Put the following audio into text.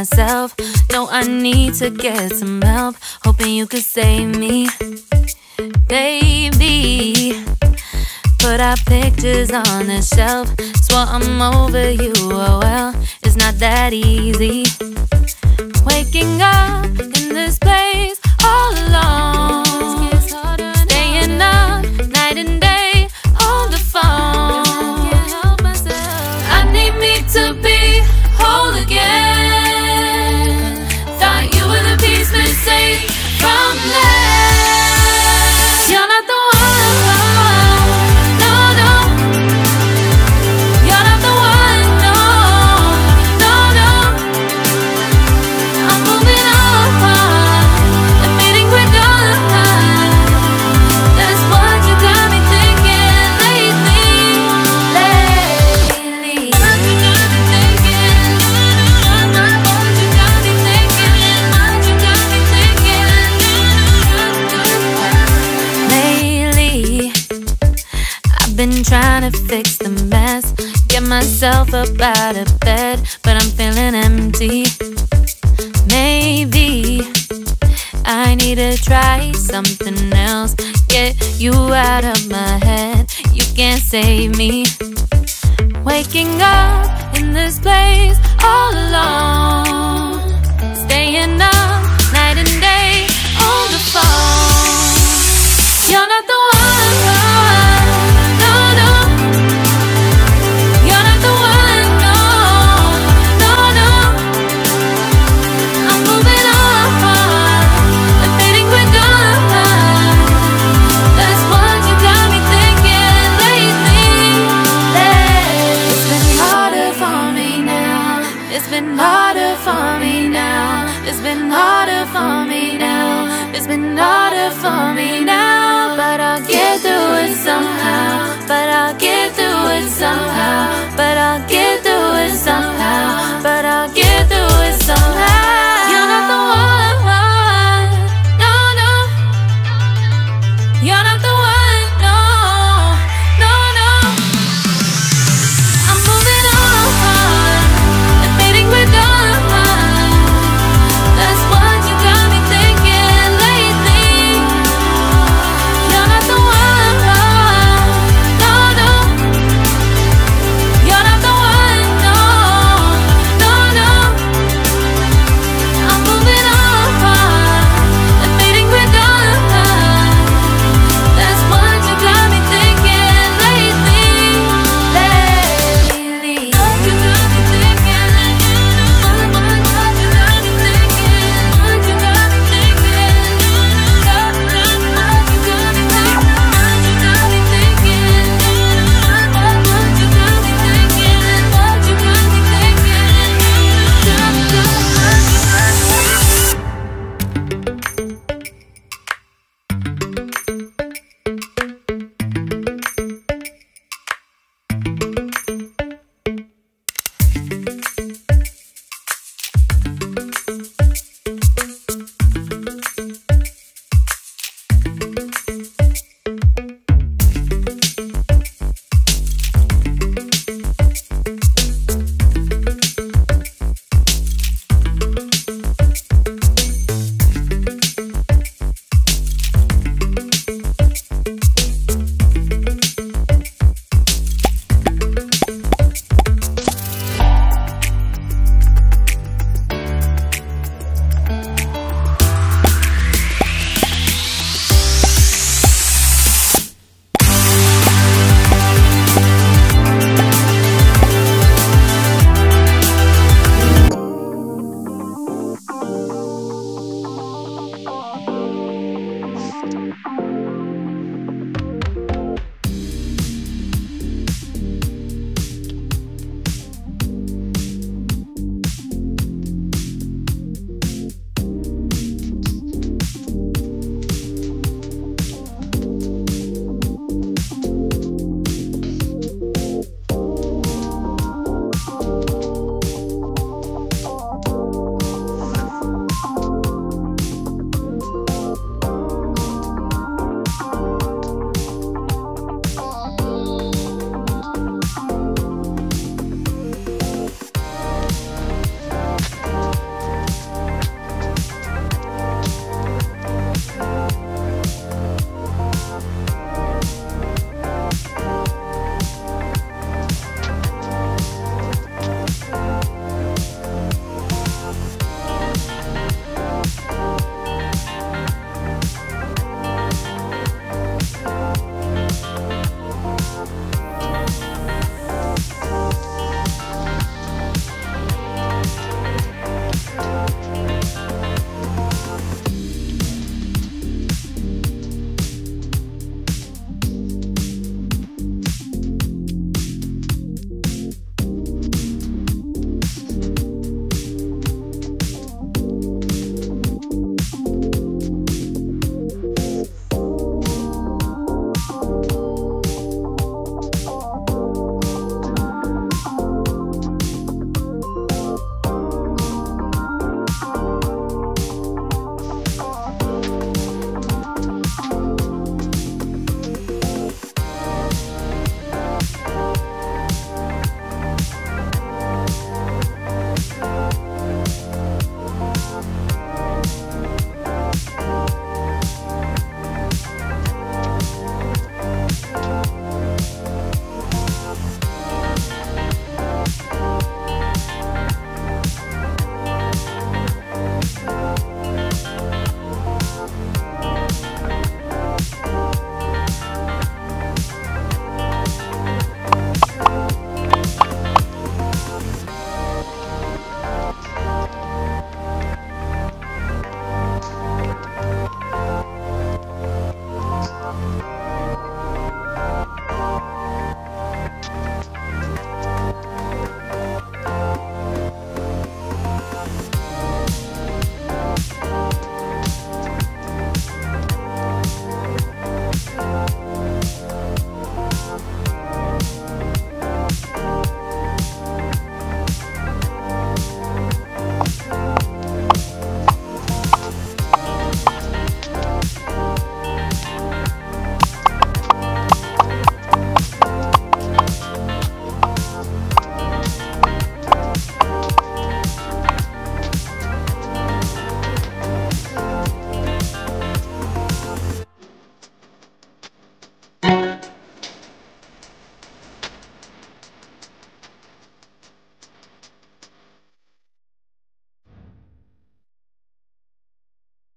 myself. No, I need to get some help. Hoping you could save me, baby. Put our pictures on the shelf. Swore I'm over you, oh well, it's not that easy. Waking up in this place all alone, staying up night and day on the phone. I need me to be whole again. Thought you were the piece missing from last. You're not the one, no, no. You're not the one, no, no, no. I'm moving on, admitting we're done. That's what you got me thinking lately, lately. What you got me thinking, what you got me thinking, what you got me thinking. Lately, I've been trying to fix the mess, get myself up out of bed, but I'm feeling empty. Maybe I need to try something else, get you out of my head. You can't save me. Waking up in this place all alone, staying up night and day on the phone. You're not the one, no, no. You're not the one, no, no, no. I'm moving on, admitting we're done. That's what you got me thinking lately, lately. It's been harder for me now. It's been harder for me now. It's been harder for me now. It's been harder for me now. But I'll get through it somehow. But I'll get through it somehow. But I'll get through it somehow. But I'll get